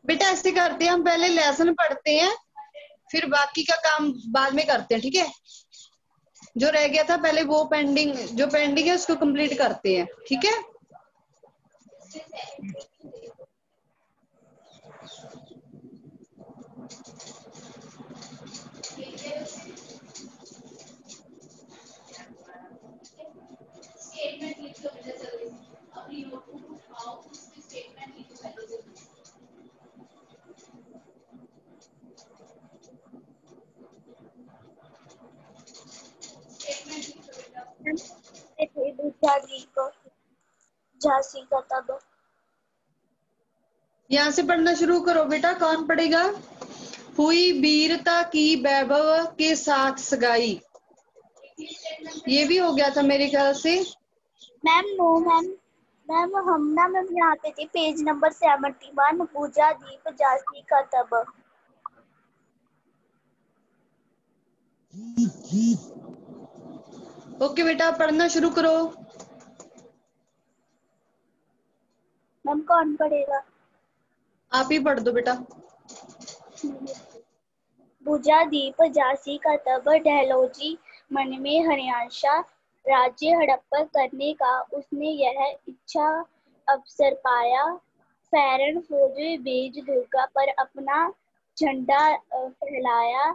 बेटा ऐसे करते हैं, हम पहले लेसन पढ़ते हैं, फिर बाकी का काम बाद में करते हैं, ठीक है। जो रह गया था पहले वो जो पेंडिंग है उसको कंप्लीट करते हैं, ठीक है। थे बुद्धा जी को झांसी का तब। यहाँ से पढ़ना शुरू करो बेटा, कौन पढ़ेगा। हुई वीरता की वैभव के साथ सगाई, ये भी हो गया था मेरे ख्याल से। मैम नो मैम, मैम हम ना मैम यहाँ पे थे पेज नंबर 71, पूजा दीप झांसी का तब। ओके बेटा पढ़ना शुरू करो। मैम कौन पढ़ेगा? आप ही पढ़ दो बेटा। पूजा दीप झांसी का तब, डहलौजी मन में हर्षाया, राज्य हड़प करने का उसने यह इच्छा अवसर पाया। फैरन फौज भेज दुर्गा पर अपना झंडा फहराया,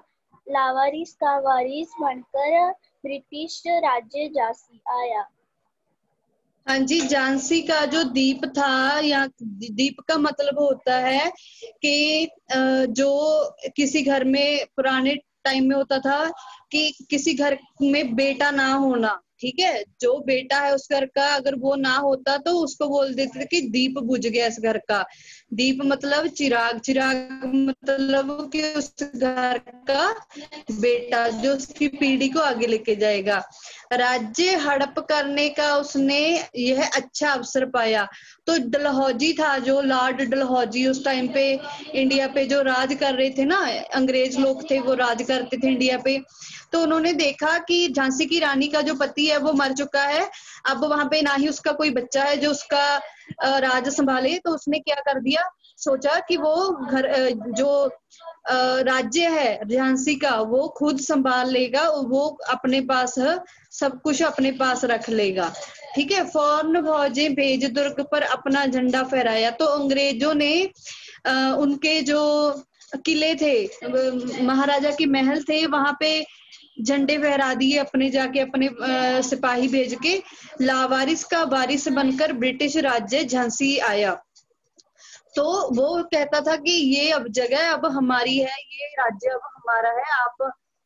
लावारिस का वारिस बनकर ब्रिटिश राज्य झांसी आया। हाँ जी, झांसी का जो दीप था, या दीप का मतलब होता है कि जो किसी घर में पुराने टाइम में होता था कि किसी घर में बेटा ना होना, ठीक है, जो बेटा है उस घर का अगर वो ना होता तो उसको बोल देते थे कि दीप बुझ गया इस घर का। दीप मतलब चिराग, चिराग मतलब कि उस घर का बेटा जो उसकी पीढ़ी को आगे लेके जाएगा। राज्य हड़प करने का उसने यह अच्छा अवसर पाया। तो डलहौजी था, जो लॉर्ड डलहौजी उस टाइम पे इंडिया पे जो राज कर रहे थे ना, अंग्रेज लोग थे वो राज करते थे इंडिया पे। तो उन्होंने देखा कि झांसी की रानी का जो पति है वो मर चुका है, अब वहां पे ना ही उसका कोई बच्चा है जो उसका राज संभाले। तो उसने क्या कर दिया, सोचा कि वो घर जो राज्य है झांसी का वो खुद संभाल लेगा, वो अपने पास सब कुछ अपने पास रख लेगा, ठीक है। फौरन फौजें भेज दुर्ग पर अपना झंडा फहराया। तो अंग्रेजों ने उनके जो किले थे, महाराजा के महल थे, वहां पे झंडे फहरा दिए अपने, जाके अपने सिपाही भेज के। लावारिस का वारिस बनकर ब्रिटिश राज्य झांसी आया। तो वो कहता था कि ये अब जगह अब हमारी है, ये राज्य अब हमारा है,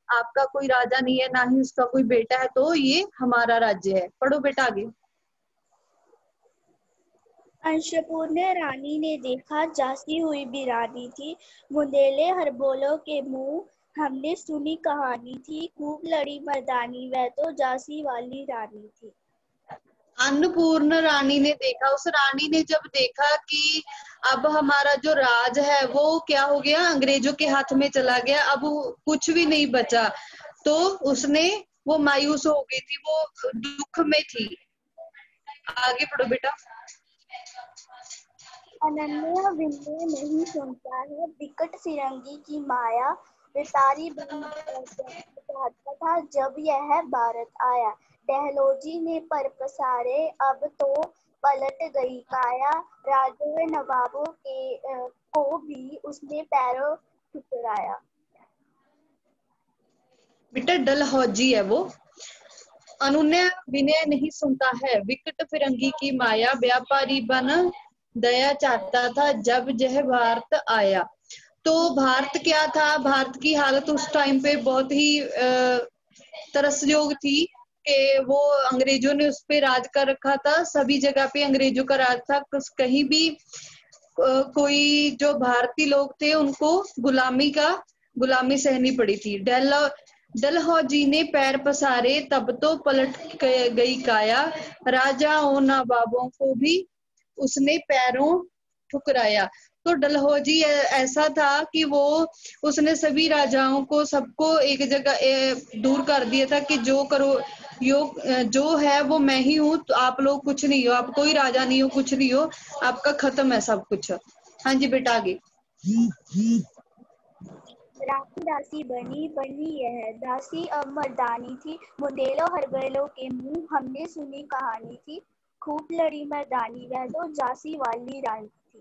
आपका कोई राजा नहीं है, ना ही उसका कोई बेटा है, तो ये हमारा राज्य है। पढ़ो बेटा आगे। अंशपूर्ण रानी ने देखा झांसी हुई वीरानी थी, बुंदेले हरबोलों के मुंह हमने सुनी कहानी थी, खूब लड़ी मर्दानी वह तो झांसी वाली रानी थी। अन्नपूर्ण रानी ने देखा, उस रानी ने जब देखा कि अब हमारा जो राज है वो क्या हो गया, अंग्रेजों के हाथ में चला गया, अब कुछ भी नहीं बचा, तो उसने वो मायूस हो गई थी, वो दुख में थी। आगे पढ़ो बेटा। अनन्या विनय नहीं सुनता है, विकट फिरंगी की माया, विसारी बन चाहता था जब यह भारत आया। डहलौजी ने पर पसारे अब तो पलट गई काया, राजों नवाबों को भी उसने पैरों ठुकराया। बेटा डलहौजी है वो। अनुनय विनय नहीं सुनता है, विकट फिरंगी की माया, व्यापारी बन दया चाहता था जब यह भारत आया। तो भारत क्या था, भारत की हालत उस टाइम पे बहुत ही तरसयोग थी कि वो अंग्रेजों ने उस पे राज कर रखा था, सभी जगह पे अंग्रेजों का राज था, कहीं भी कोई जो भारतीय लोग थे उनको गुलामी सहनी पड़ी थी। डलहौजी ने पैर पसारे तब तो पलट गई काया, राजाओं नवाबों को भी उसने पैरों ठुकराया। तो डलहौजी ऐसा था कि वो उसने सभी राजाओं को सबको एक जगह दूर कर दिया था कि जो करो जो है वो मैं ही हूँ, तो आप लोग कुछ नहीं हो, आप कोई राजा नहीं हो, कुछ नहीं हो, आपका खत्म है सब कुछ। हाँ जी बेटा आगे। राखी दासी बनी बनी यह दासी अब मर्दानी थी, बुंदेलो हर बैलों के मुंह, हमने सुनी कहानी थी, खूब लड़ी मर्दानी वह तो झांसी वाली रानी थी।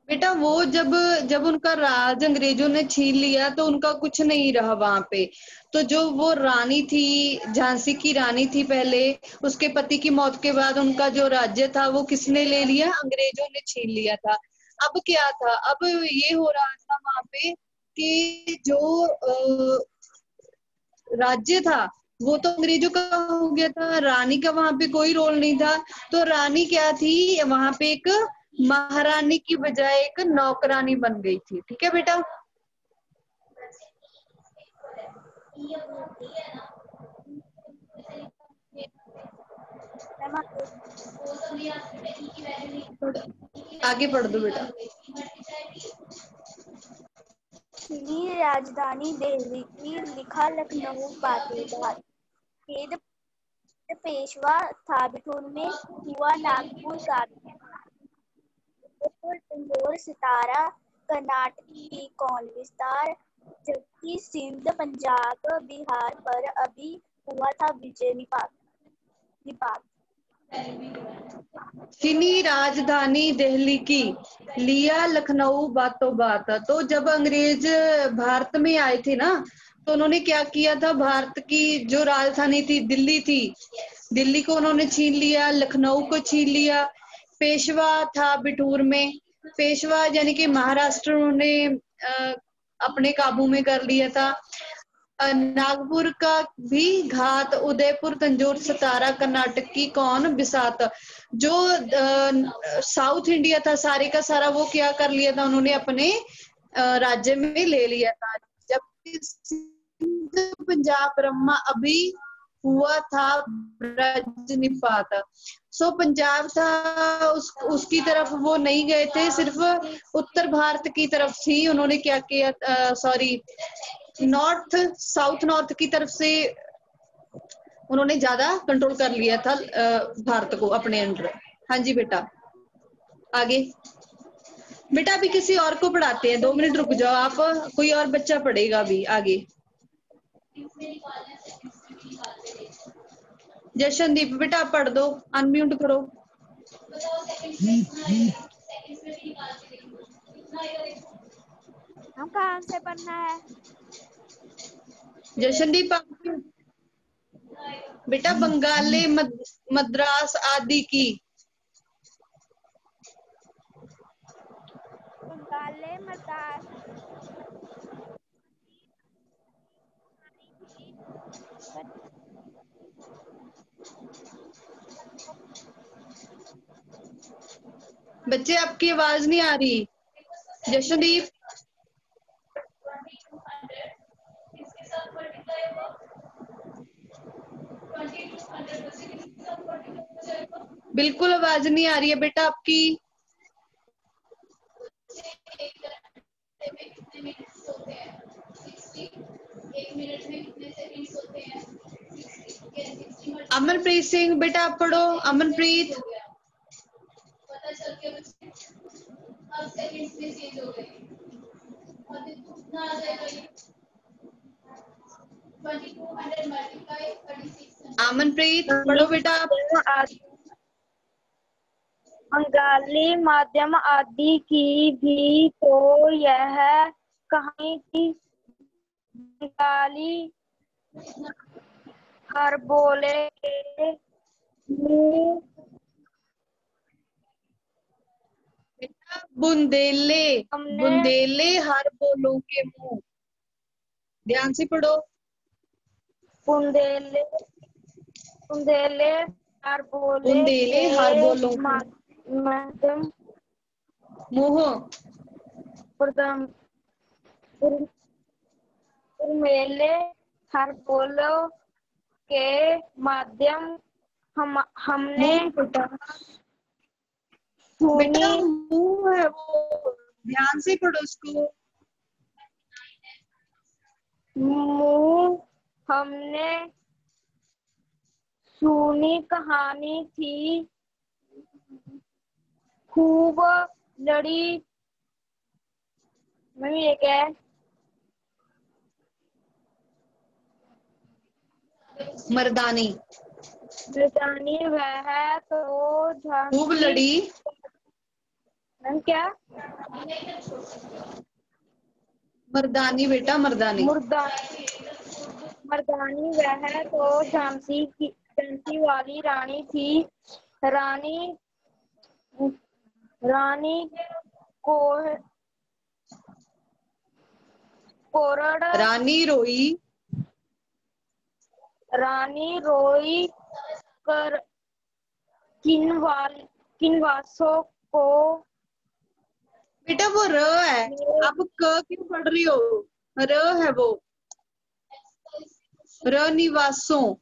बेटा वो जब जब उनका राज अंग्रेजों ने छीन लिया तो उनका कुछ नहीं रहा वहां पे। तो जो वो रानी थी, झांसी की रानी थी पहले, उसके पति की मौत के बाद उनका जो राज्य था वो किसने ले लिया? अंग्रेजों ने छीन लिया था। अब क्या था, अब ये हो रहा था वहां पे कि जो राज्य था वो तो अंग्रेजों का हो गया था, रानी का वहां पे कोई रोल नहीं था। तो रानी क्या थी वहां पे? एक महारानी की बजाय एक नौकरानी बन गई थी। ठीक है बेटा। आगे पढ़ दो बेटा। छिनी राजधानी दिल्ली की, लिखा लखनऊ बातों बात, भेद पेशवा था बिठूर में, हुआ नागपुर का तंजौर सितारा, कर्नाटक की कौन विस्तार, जबकि सिंध पंजाब बिहार पर अभी हुआ था विजय निपात। चीनी राजधानी दिल्ली की, लिया लखनऊ बातों बात। तो जब अंग्रेज भारत में आए थे ना, तो उन्होंने क्या किया था? भारत की जो राजधानी थी दिल्ली थी, दिल्ली को उन्होंने छीन लिया, लखनऊ को छीन लिया। पेशवा था बिठूर में, पेशवा यानी कि महाराष्ट्र उन्होंने अपने काबू में कर लिया था। नागपुर का भी घात, उदयपुर, तंजौर, सतारा, कर्नाटक की कौन बिसात। जो साउथ इंडिया था सारे का सारा वो क्या कर लिया था? उन्होंने अपने राज्य में ले लिया था। जबकि सिंध, पंजाब, ब्रह्मा अभी हुआ था ब्रजनिपात। सो पंजाब था उसकी तरफ वो नहीं गए थे, सिर्फ उत्तर भारत की तरफ ही उन्होंने क्या किया, सॉरी नॉर्थ, साउथ नॉर्थ की तरफ से उन्होंने ज्यादा कंट्रोल कर लिया था भारत को अपने अंडर। हाँ जी बेटा आगे। बेटा अभी किसी और को पढ़ाते हैं, 2 मिनट रुक जाओ आप, कोई और बच्चा पढ़ेगा अभी आगे। जशनदीप बेटा आप पढ़ दो, अनम्यूट करो। हम कहाँ से पढ़ना है? जशनदीप आप बेटा बंगाली मद्रास आदि की, बंगाले मदार बच्चे आपकी आवाज नहीं आ रही। जशनदीप बिल्कुल आवाज नहीं आ रही है बेटा आपकी। अमनप्रीत सिंह बेटा आप पढ़ो, अमनप्रीत। अमनप्रीत पढ़ो बेटा आप। बंगाली माध्यम आदि की भी तो यह कहानी थी। बंगाली हर बोले के मुंह, बुंदेले, हमने बुंदेले हर बोलों के मुंह। ध्यान से पढ़ो। बुंदेले बुंदेले हर बोले बुंदेले के हर बोलों के माध्यम मुंह। प्रथम मेले हर बोलो के माध्यम हमने मुंह बेटा, सुनी बेटा मुंह है वो, ध्यान से पढ़ो उसको। मुंह हमने सुनी कहानी थी, खूब लड़ी मैम ये क्या है? मर्दानी। मर्दानी वह तो खूब झांसी। लड़ी। मैम क्या? मर्दानी बेटा, मर्दानी। मर्दानी वह तो झांसी वाली रानी थी। रानी रानी को कोरड़। रानी रोई। रानी रोई कर किनवासों को। बेटा वो र है, आप क क्यों पढ़ रही हो? र है वो, र निवासों।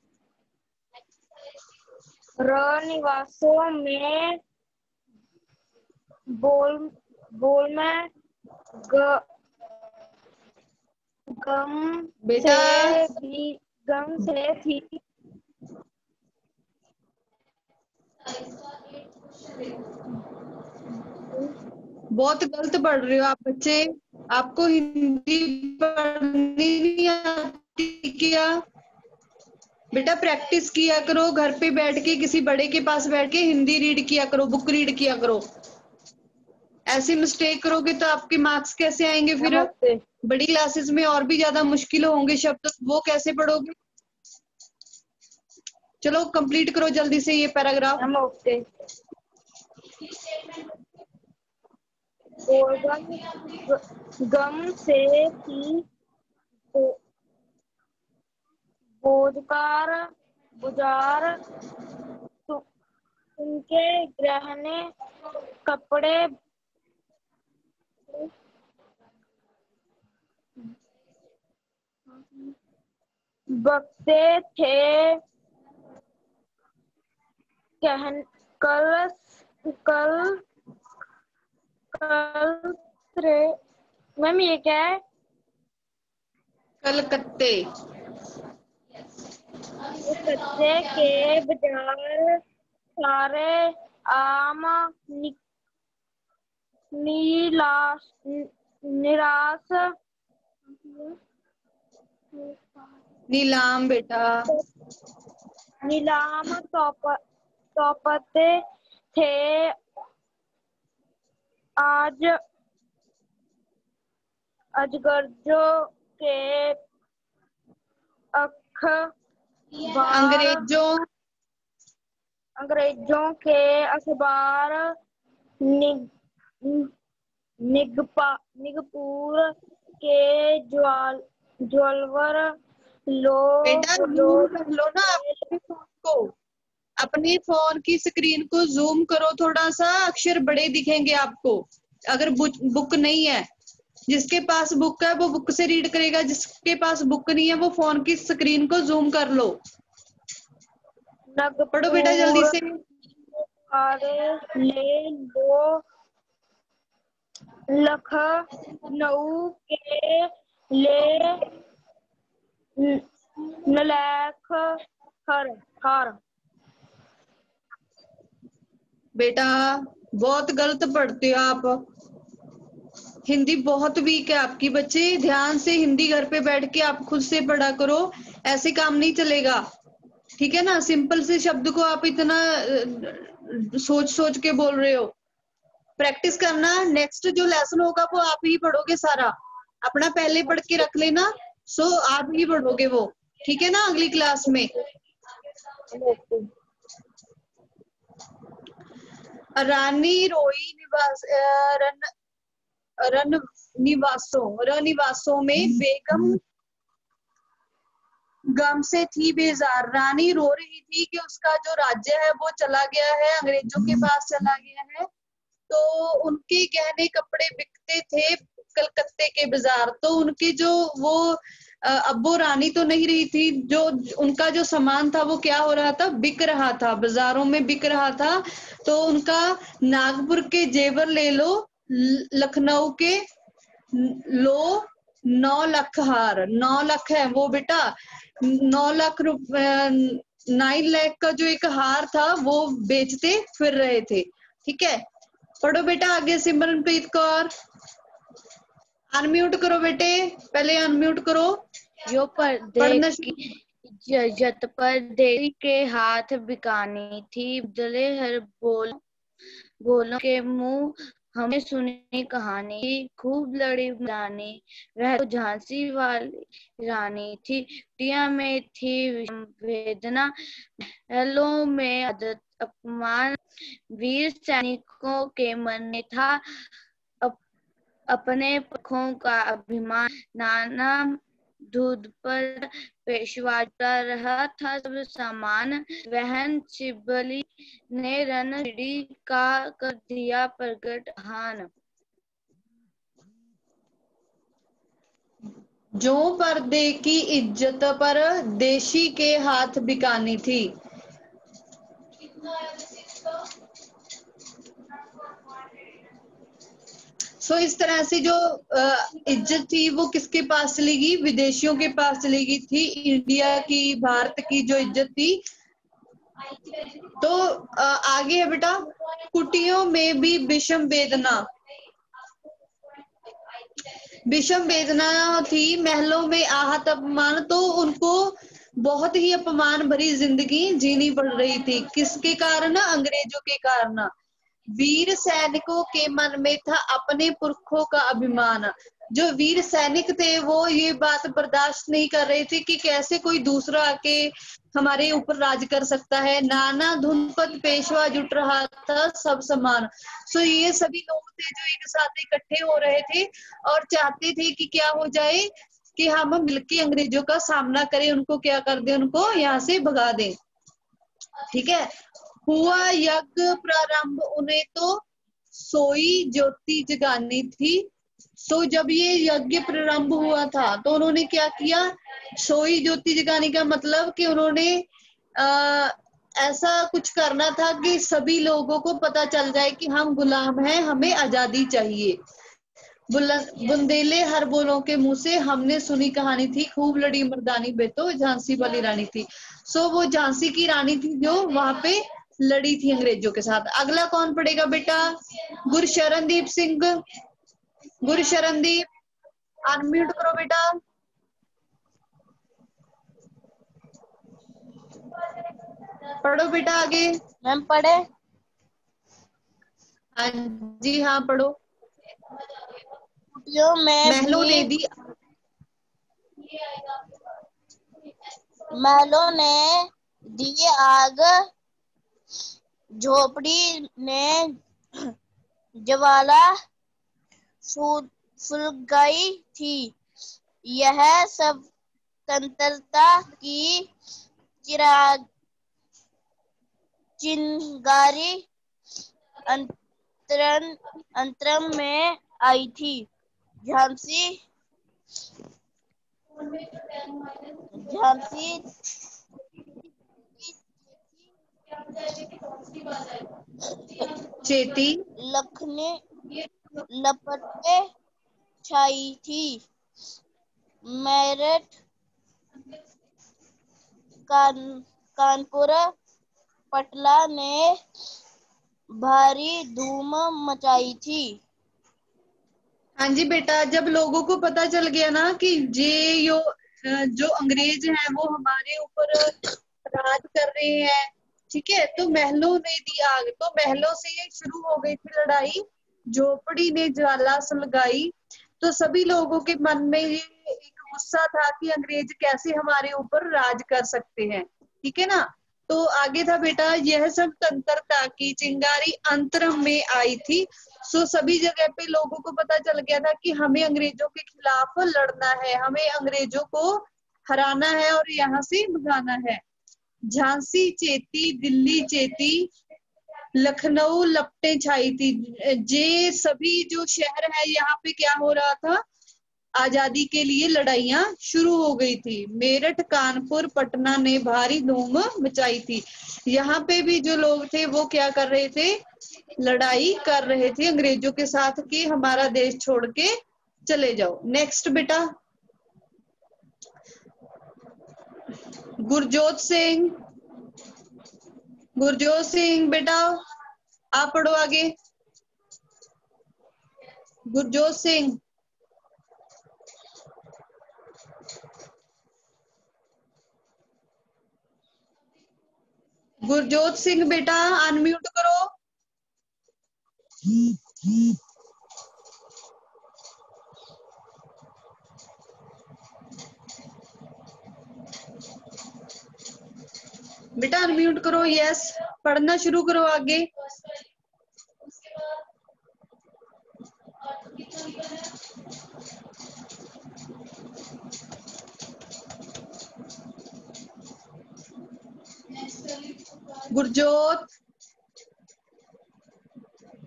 निवासों में बोल में गम बेटा गम से थी। बहुत गलत पढ़ रहे हो आप बच्चे। आपको हिंदी पढ़नी नहीं आती क्या? बेटा प्रैक्टिस किया करो, घर पे बैठ के किसी बड़े के पास बैठ के हिंदी रीड किया करो, बुक रीड किया करो। ऐसी मिस्टेक करोगे तो आपके मार्क्स कैसे आएंगे फिर? नमस्ते। बड़ी क्लासेस में और भी ज्यादा मुश्किल होंगे शब्द, वो कैसे पढ़ोगे? चलो कंप्लीट करो जल्दी से ये पैराग्राफ। नमस्ते। गम से थी बुजार उनके गहने कपड़े बकते थे। कल मैम ये क्या है? कलकत्ते। कलकत्ते के बाजार सारे आम निराश नीलाम बेटा। नीलाम तौपते थे। आज अजगरजों के अंग्रेजों के अखबार निगपुर के ज्वेलर बेटा जूम कर लो ना अपने फोन को, अपने फोन की स्क्रीन को जूम करो थोड़ा सा, अक्षर बड़े दिखेंगे आपको। अगर बुक नहीं है, जिसके पास बुक है वो बुक से रीड करेगा, जिसके पास बुक नहीं है वो फोन की स्क्रीन को जूम कर लो। पढ़ो बेटा जल्दी से। ले लो लखनऊ के ले नलैख हर। बेटा बहुत गलत पढ़ते हो आप, हिंदी बहुत वीक है आपकी। बच्चे ध्यान से हिंदी घर पे बैठ के आप खुद से पढ़ा करो, ऐसे काम नहीं चलेगा, ठीक है ना? सिंपल से शब्द को आप इतना सोच सोच के बोल रहे हो। प्रैक्टिस करना, नेक्स्ट जो लेसन होगा वो आप ही पढ़ोगे सारा, अपना पहले पढ़ के रख लेना, सो आप ही पढ़ोगे वो, ठीक है ना, अगली क्लास में। रानी रोई रनिवासों में बेगम गम से थी बेजार। रानी रो रही थी कि उसका जो राज्य है वो चला गया है, अंग्रेजों के पास चला गया है, तो उनके गहने कपड़े बिकते थे कलकत्ते के बाजार। तो उनके जो वो अब वो रानी तो नहीं रही थी, जो उनका जो सामान था वो क्या हो रहा था, बिक रहा था, बाजारों में बिक रहा था। तो उनका नागपुर के जेवर ले लो, लखनऊ के लो 9 लाख हार। 9 लाख है वो बेटा, 9 लाख रुपए 9 लाख का जो एक हार था वो बेचते फिर रहे थे, ठीक है? पढ़ो बेटा आगे सिमरनप्रीत कौर। अनम्यूट करो बेटे, पहले अनम्यूट करो। जो पर्दे पढ़ना की इज्जत पर्दे के हाथ बिकानी थी, बदले हर बोलों के मुंह हमें सुनी कहानी थी। खूब लड़ी मर्दानी, वह तो झांसी वाली रानी थी। कुटिया में थी विषम वेदना, महलों में आदत अपमान। वीर सैनिकों के मन में था अपने पंखों का अभिमान। नाना दूध पर पेशवा का रहा था सब सामान। बहन शिबली ने रण चिड़ी का कर दिया प्रगट हान। जो पर्दे की इज्जत पर देशी के हाथ बिकानी थी। सो इस तरह से जो इज्जत थी वो किसके पास चली गई? विदेशियों के पास चली गई थी। इंडिया की, भारत की जो इज्जत थी। तो आगे है बेटा, कुटियों में भी विषम वेदना। विषम वेदना थी, महलों में आहत अपमान। तो उनको बहुत ही अपमान भरी जिंदगी जीनी पड़ रही थी। किसके कारण? अंग्रेजों के कारण। वीर सैनिकों के मन में था अपने पुरखों का अभिमान। जो वीर सैनिक थे वो ये बात बर्दाश्त नहीं कर रहे थे कि कैसे कोई दूसरा आके हमारे ऊपर राज कर सकता है। नाना धुन पर पेशवा जुट रहा था सब समान। सो ये सभी लोग थे जो एक साथ इकट्ठे हो रहे थे और चाहते थे कि क्या हो जाए कि हम मिलके अंग्रेजों का सामना करें, उनको क्या कर दें, उनको यहाँ से भगा दें। ठीक है। हुआ यज्ञ प्रारंभ, उन्हें तो सोई ज्योति जगानी थी। तो जब ये यज्ञ प्रारंभ हुआ था तो उन्होंने क्या किया? सोई ज्योति जगाने का मतलब कि उन्होंने आ, ऐसा कुछ करना था कि सभी लोगों को पता चल जाए कि हम गुलाम हैं, हमें आजादी चाहिए। बुंदेले हर बोलों के मुंह से हमने सुनी कहानी थी। खूब लड़ी मर्दानी, बेटो झांसी वाली रानी थी। सो वो झांसी की रानी थी जो वहां पे लड़ी थी अंग्रेजों के साथ। अगला कौन पढ़ेगा बेटा? गुरशरणदीप सिंह। गुरशरणदीप, अनम्यूट करो बेटा। पढ़ो बेटा आगे। मैम पढ़े? हाँ जी, हाँ पढ़ो। कुटियों में महलों ने भी दी महलों ने दी आग, झोपड़ी ने ज्वाला सुलगाई थी। यह सब स्वतंत्रता की चिंगारी अंतरम में आई थी। झांसी झांसी चेती। लखने लपटे छाई थी। मेरठ कानपुर पटला ने भारी धूम मचाई थी। हाँ जी बेटा, जब लोगों को पता चल गया ना कि जो अंग्रेज हैं वो हमारे ऊपर राज कर रहे हैं, ठीक है, तो महलों ने दी आग। तो महलों से ये शुरू हो गई थी लड़ाई। झोपड़ी ने ज्वाला सुलगाई। तो सभी लोगों के मन में ये एक गुस्सा था कि अंग्रेज कैसे हमारे ऊपर राज कर सकते हैं। ठीक है ना। तो आगे था बेटा, यह सब स्वतंत्रता की चिंगारी अंतरम में आई थी। सो सभी जगह पे लोगों को पता चल गया था कि हमें अंग्रेजों के खिलाफ लड़ना है, हमें अंग्रेजों को हराना है और यहाँ से भगाना है। झांसी चेती, दिल्ली चेती, लखनऊ लपटें छाई थी। ये सभी जो शहर है यहाँ पे क्या हो रहा था? आजादी के लिए लड़ाइयां शुरू हो गई थी। मेरठ कानपुर पटना ने भारी धूम मचाई थी। यहाँ पे भी जो लोग थे वो क्या कर रहे थे? लड़ाई कर रहे थे अंग्रेजों के साथ कि हमारा देश छोड़ के चले जाओ। नेक्स्ट बेटा, गुरजोत सिंह। गुरजोत सिंह बेटा, आप पढ़ो आगे। गुरजोत सिंह। गुरजोत सिंह बेटा अनम्यूट करो। बेटा अनम्यूट करो। यस, पढ़ना शुरू करो आगे। गुरजोत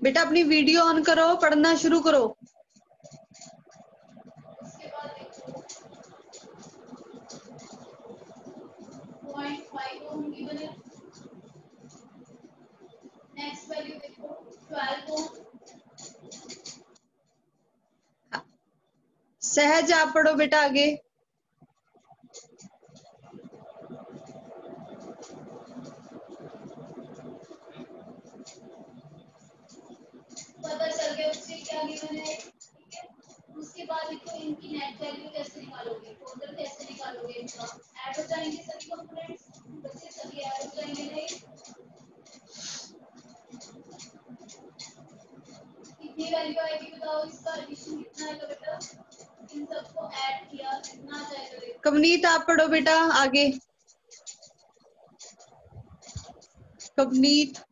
बेटा अपनी वीडियो ऑन करो, पढ़ना शुरू करो। सहज आप पढ़ो बेटा आगे। पता चल गया उससे क्या गिवन है, ठीक है। उसके बाद देखो इनकी नेट वैल्यू कैसे निकालोगे, टोटल कैसे निकालोगे, इनका ऐड हो जाएंगे सभी कंपोनेंट्स, बच्चे सभी ऐड हो जाएंगे नहीं। कितनी वैल्यू आएगी बताओ, इसका एडिशन कितना आएगा बेटा, इन सबको ऐड किया कितना आ जाएगा। कवनीत आप पढ़ो बेटा आगे। कवनीत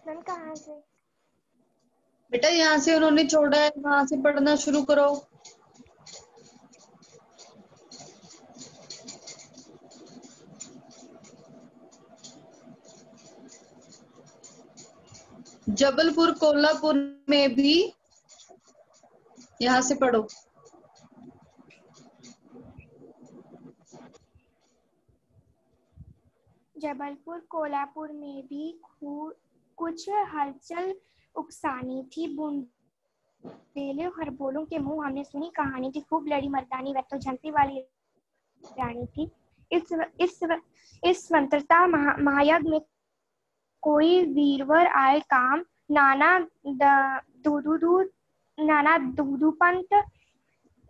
मैम कहाँ से? बेटा यहाँ से उन्होंने छोड़ा है, वहां से पढ़ना शुरू करो। जबलपुर कोल्हापुर में भी यहाँ से पढ़ो। जबलपुर कोल्हापुर में भी कुछ हलचल उकसानी थी। बुंदेले खरबोलों के मुंह हमने सुनी कहानी थी, खूब लड़ी मर्दानी वह तो झंसी वाली रानी थी। इस स्वतंत्रता महायज्ञ में कोई वीरवर आए काम, नाना दूदू पंत,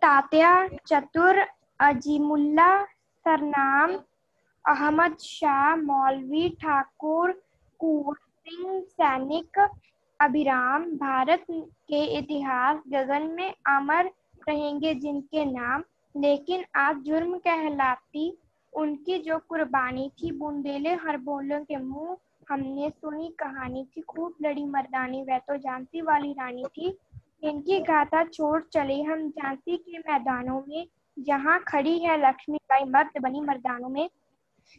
तात्या चतुर, अजीमुल्ला सरनाम, अहमद शाह, मौलवी ठाकुर, कुंवर सिंह, सैनिक अभिराम। भारत के इतिहास गगन में अमर रहेंगे जिनके नाम, लेकिन आज जुर्म कहलाती उनकी जो कुर्बानी थी। बुंदेले खरबोलों के मुंह हमने सुनी कहानी थी, खूब लड़ी मर्दानी वह तो झांसी वाली रानी थी। इनकी गाथा छोड़ चले हम झांसी के मैदानों में, जहाँ खड़ी है लक्ष्मीबाई मर्द बनी मर्दानों में।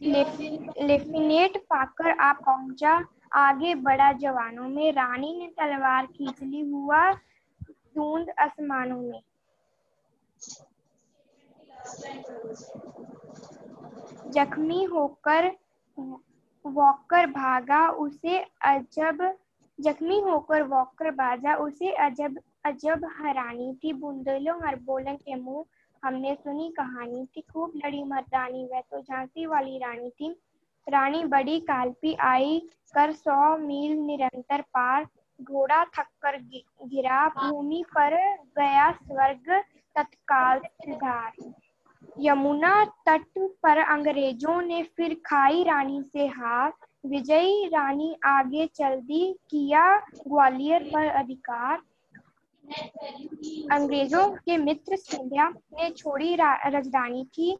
लेफ्टिनेंट फाकर आ पहुंचा, आगे बढ़ा जवानों में, रानी ने तलवार खींच ली, हुआ धुंध आसमानों में। जख्मी होकर वॉकर भागा उसे अजब हैरानी थी। बुंदेलों खरबोलों के मुंह हमने सुनी कहानी थी, खूब लड़ी मर्दानी वह तो झांसी वाली रानी थी। रानी बड़ी कालपी आई कर 100 मील निरंतर पार, घोड़ा थक कर गिरा, भूमि पर गया स्वर्ग तत्काल सिधार। यमुना तट पर अंग्रेजों ने फिर खाई रानी से हार, विजयी रानी आगे चल दी, किया ग्वालियर पर अधिकार। अंग्रेजों के मित्र सिंधिया ने छोड़ी राजधानी थी।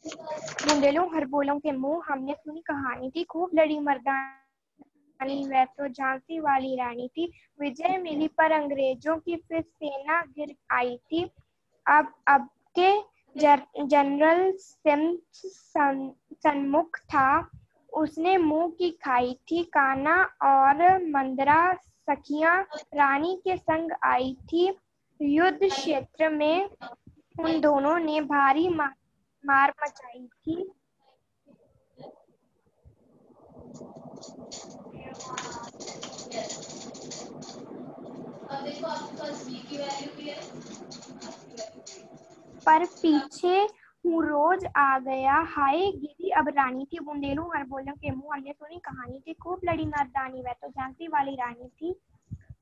बुंदेलों खरबोलों के मुंह हमने सुनी कहानी थी, खूब लड़ी मर्दानी वह तो झांसी वाली रानी थी। विजय मिली पर अंग्रेजों की फिर सेना गिर आई थी। अब के जनरल सिम्स सन्मुख था, उसने मुंह की खाई थी। कान्हा और मंदरा सखियां रानी के संग आई थी। युद्ध क्षेत्र में उन दोनों ने भारी मार मचाई थी। अब देखो आपके पास v की वैल्यू भी है, पर पीछे हूँ रोज आ गया, हाय गिरी अब रानी थी, बुंदेलू हरबोलों के मुंह हमने सुनी कहानी थी, खूब लड़ी मर्दानी वह तो झांसी वाली रानी थी।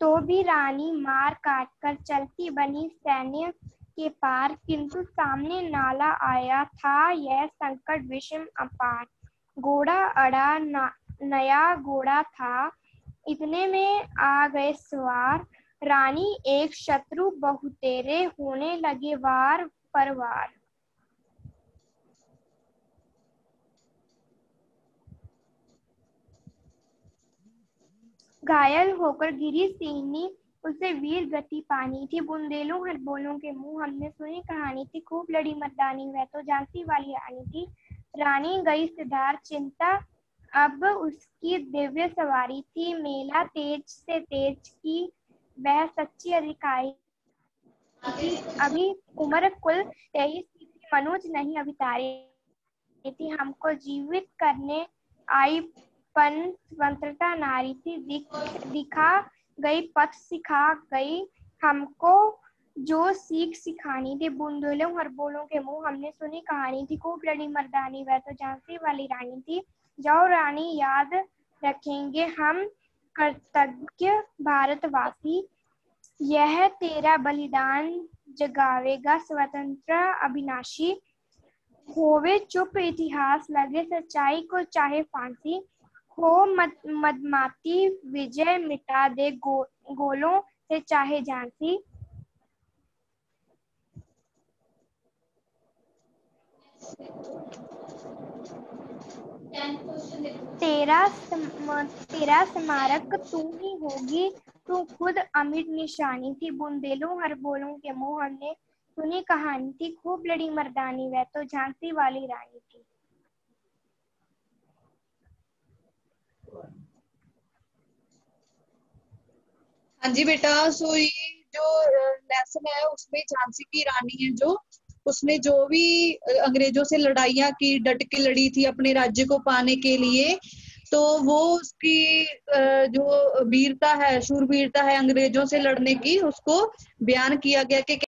तो भी रानी मार काट कर चलती बनी सैन्य के पार, किंतु सामने नाला आया था यह संकट विषम अपार। घोड़ा अड़ा नया घोड़ा था, इतने में आ गए सवार, रानी एक शत्रु बहुतेरे, होने लगे वार पर वार। घायल होकर गिरी सिंहनी उसे वीर गति पानी थी, बुंदेलों हरबोलों के मुंह हमने सुनी कहानी थी, खूब लड़ी मर्दानी वह तो झांसी वाली रानी थी। रानी गई सिधार चिंता अब उसकी दिव्य सवारी थी, मेला तेज से तेज की वह सच्ची अधिकारी थी, अभी उम्र कुल 23 की थी, मनुज नहीं अभितारी थी, हमको जीवित करने आई पन स्वतंत्रता नारी थी, दिखा गई पथ सिखा गई हमको जो सीख सिखानी थी, बुंदेलों हरबोलों के मुंह हमने सुनी कहानी थी, खूब लड़ी मर्दानी वह तो झांसी वाली रानी थी। जाओ रानी याद रखेंगे हम कृतज्ञ भारतवासी, यह तेरा बलिदान जगावेगा स्वतंत्र अविनाशी, होवे चुप इतिहास लगे सच्चाई को चाहे फांसी, हो मदमाती विजय मिटा दे गोलों से चाहे झांसी। तेरा स्मारक तू ही होगी, तू खुद अमिट निशानी थी, बुंदेलों हरबोलों के मुंह हमने सुनी कहानी थी, खूब लड़ी मर्दानी वह तो झांसी वाली रानी थी। हाँ जी बेटा, सो ये जो लेसन है उसमें झांसी की रानी है जो उसने जो भी अंग्रेजों से लड़ाइयाँ की, डट के लड़ी थी अपने राज्य को पाने के लिए, तो वो उसकी जो वीरता है, शूरवीरता है अंग्रेजों से लड़ने की, उसको बयान किया गया कि